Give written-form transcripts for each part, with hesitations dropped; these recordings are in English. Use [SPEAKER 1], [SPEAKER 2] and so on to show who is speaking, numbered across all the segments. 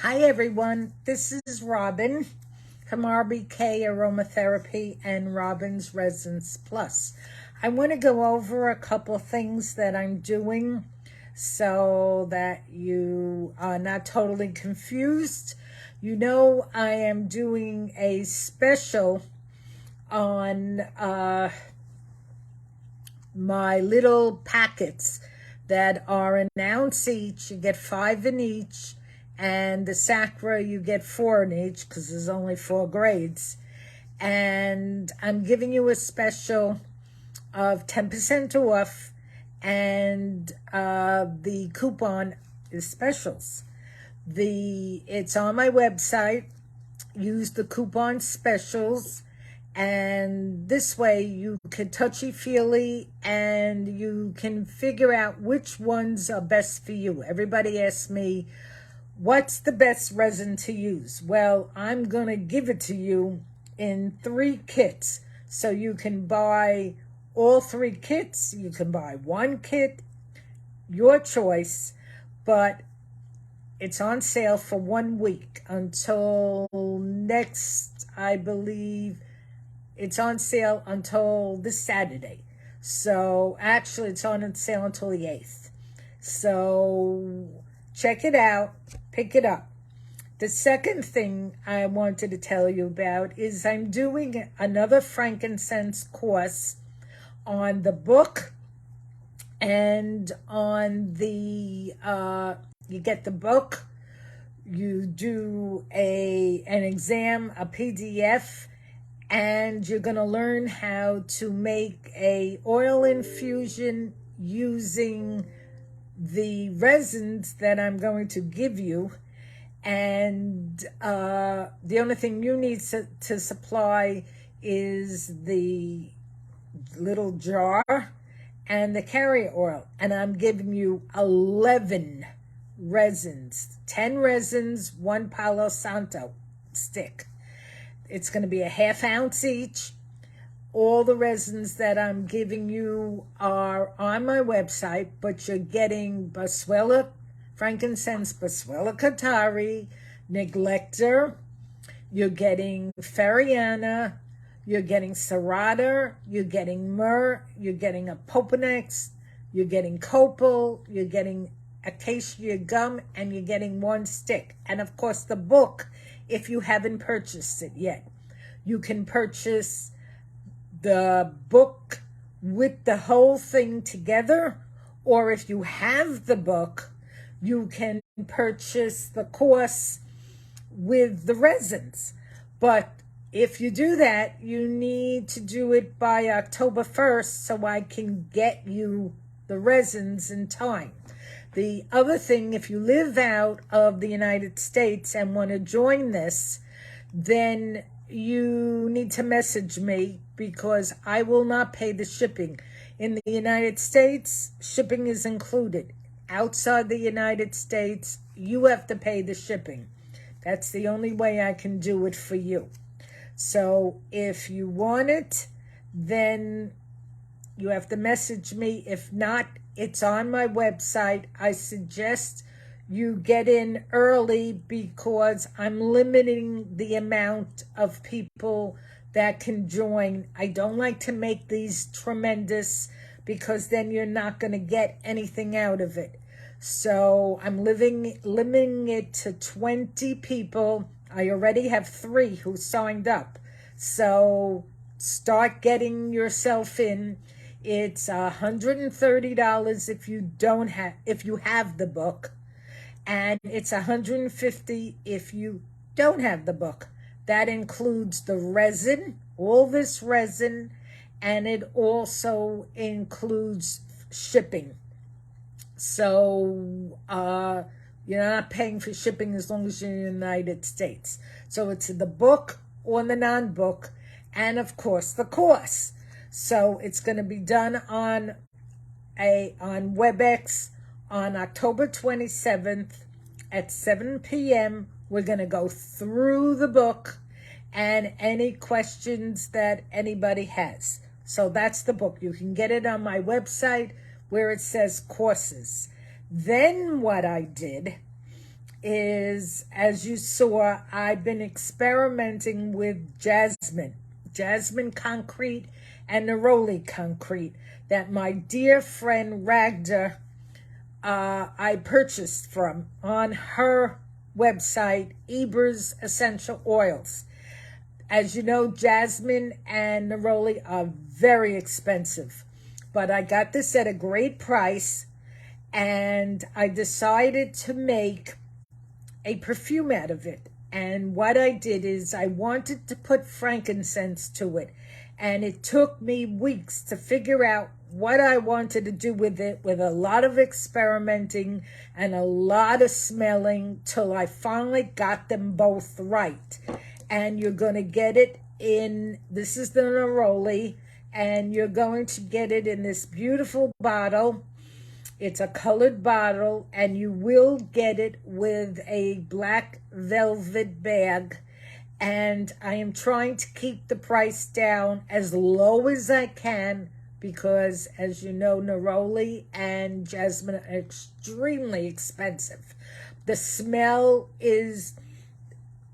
[SPEAKER 1] Hi everyone, this is Robin from RBK Aromatherapy and Robin's Resins Plus. I want to go over a couple things that I'm doing so that you are not totally confused. You know, I am doing a special on my little packets that are an ounce each. You get 5 in each. And the Sacra, you get 4 in each because there's only 4 grades. And I'm giving you a special of 10% off, and the coupon is specials. It's on my website. Use the coupon specials, and this way you can touchy-feely and you can figure out which ones are best for you. Everybody asks me, what's the best resin to use? Well, I'm going to give it to you in 3 kits. So you can buy all 3 kits. You can buy 1 kit, your choice, but it's on sale for 1 week until next, I believe, it's on sale until this Saturday. So actually it's on sale until the 8th. So check it out, pick it up. The second thing I wanted to tell you about is I'm doing another frankincense course on the book and on the, you get the book, you do an exam, a PDF, and you're going to learn how to make a oil infusion using the resins that I'm going to give you. And the only thing you need to supply is the little jar and the carrier oil. And I'm giving you 11 resins, 10 resins, 1 Palo Santo stick. It's going to be a ½ ounce each. All the resins that I'm giving you are on my website, but you're getting Boswellia, Frankincense Boswellia Katari, Neglector, you're getting Feriana, you're getting Serrata, you're getting Myrrh, you're getting a Poponex, you're getting Copal, you're getting Acacia Gum, and you're getting 1 stick. And of course the book, if you haven't purchased it yet. You can purchase the book with the whole thing together, or if you have the book, you can purchase the course with the resins. But if you do that, you need to do it by October 1st so I can get you the resins in time. The other thing, if you live out of the United States and want to join this, then you need to message me because I will not pay the shipping. In the United States, shipping is included. Outside the United States, you have to pay the shipping. That's the only way I can do it for you. So if you want it, then you have to message me. If not, it's on my website. I suggest you get in early because I'm limiting the amount of people that can join. I don't like to make these tremendous because then you're not going to get anything out of it. So I'm limiting it to 20 people. I already have 3 who signed up. So start getting yourself in. It's $130 if you have the book, and it's $150 if you don't have the book. That includes the resin, all this resin, and it also includes shipping. So you're not paying for shipping as long as you're in the United States. So it's the book or the non-book, and of course the course. So it's going to be done on Webex on October 27th at 7 p.m. We're going to go through the book and any questions that anybody has. So that's the book. You can get it on my website where it says courses. Then what I did is, as you saw, I've been experimenting with Jasmine concrete and Neroli concrete that my dear friend Ragda I purchased from on her website, Eber's Essential Oils. As you know, Jasmine and Neroli are very expensive, but I got this at a great price, and I decided to make a perfume out of it. And what I did is I wanted to put frankincense to it, and it took me weeks to figure out what I wanted to do with it, with a lot of experimenting and a lot of smelling, till I finally got them both right. And you're going to get it in, this is the Neroli, and you're going to get it in this beautiful bottle. It's a colored bottle, and you will get it with a black velvet bag. And I am trying to keep the price down as low as I can, because, as you know, Neroli and Jasmine are extremely expensive. The smell is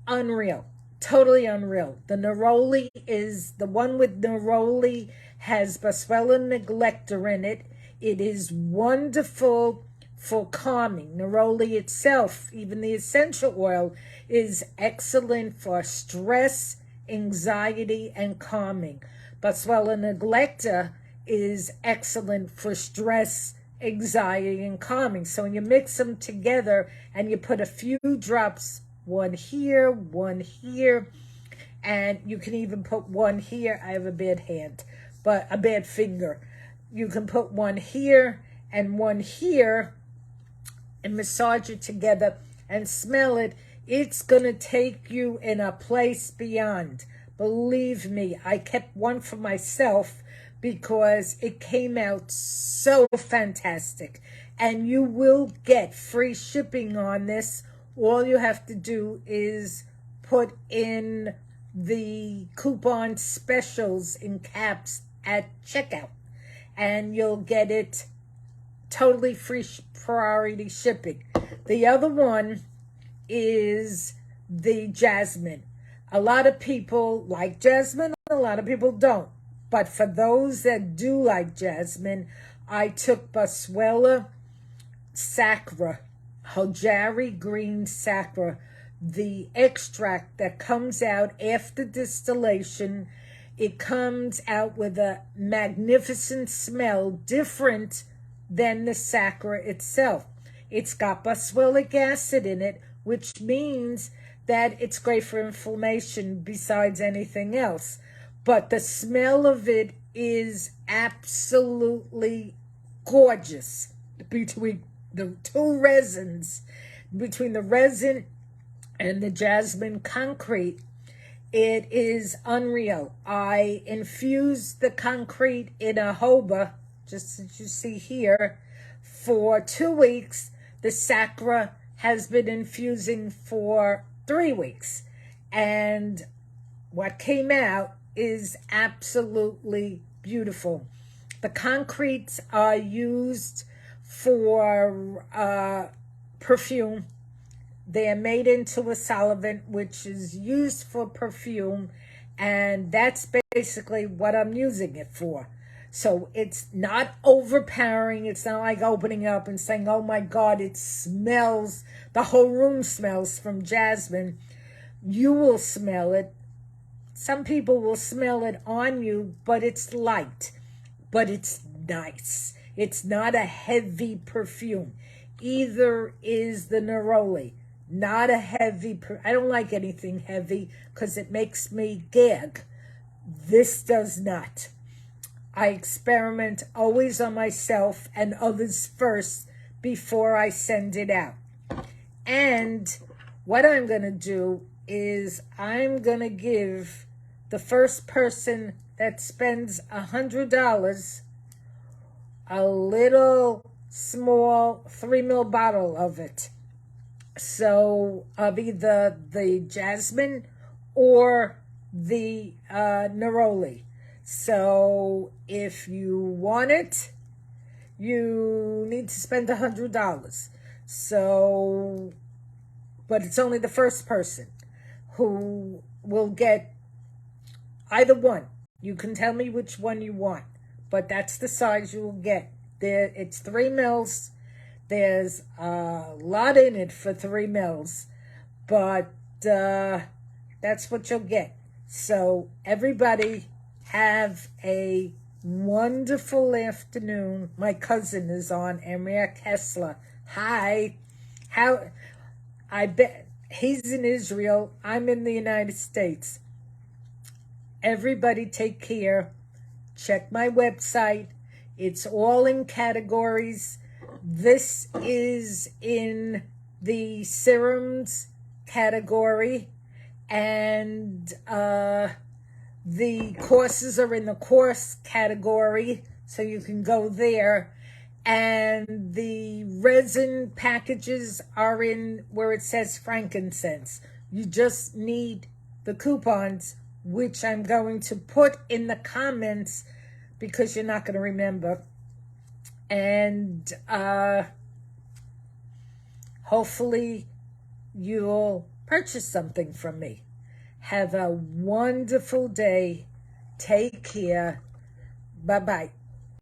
[SPEAKER 1] unreal, totally unreal. The Neroli is, the one with Neroli has Boswellia neglecta in it. It is wonderful for calming. Neroli itself, even the essential oil, is excellent for stress, anxiety, and calming. Boswellia neglecta is excellent for stress, anxiety, and calming. So when you mix them together and you put a few drops, one here, and you can even put one here. I have a bad hand, but a bad finger. You can put one here and one here and massage it together and smell it. It's going to take you in a place beyond. Believe me, I kept one for myself because it came out so fantastic. And you will get free shipping on this. All you have to do is put in the coupon specials in caps at checkout, and you'll get it totally free, priority shipping. The other one is the Jasmine. A lot of people like Jasmine, a lot of people don't. But for those that do like Jasmine, I took Boswellia sacra, Hojari green sacra, the extract that comes out after distillation. It comes out with a magnificent smell, different than the sacra itself. It's got boswellic acid in it, which means that it's great for inflammation besides anything else. But the smell of it is absolutely gorgeous. Between the two resins, between the resin and the Jasmine concrete, it is unreal. I infused the concrete in a hoba, just as you see here, for 2 weeks. The sacra has been infusing for 3 weeks. And what came out is absolutely beautiful. The concretes are used for perfume. They are made into a solvent, which is used for perfume, and that's basically what I'm using it for. So it's not overpowering. It's not like opening up and saying, oh my God, it smells, the whole room smells from Jasmine. You will smell it. Some people will smell it on you, but it's light, but it's nice. It's not a heavy perfume. Either is the Neroli. Not a heavy, I don't like anything heavy because it makes me gag. This does not. I experiment always on myself and others first before I send it out. And what I'm going to do is I'm going to give the first person that spends $100 a little small 3 ml bottle of it. So of either the Jasmine or the Neroli. So if you want it, you need to spend $100. So but it's only the first person who will get either one. You can tell me which one you want, but that's the size you will get. It's 3 mils. There's a lot in it for 3 mils, but that's what you'll get. So everybody have a wonderful afternoon. My cousin is on, Emria Kessler. Hi. I bet he's in Israel. I'm in the United States. Everybody take care. Check my website. It's all in categories. This is in the serums category, and the courses are in the course category, so you can go there. And the resin packages are in where it says frankincense. You just need the coupons, which I'm going to put in the comments because you're not going to remember. And hopefully you'll purchase something from me. Have a wonderful day. Take care. Bye-bye.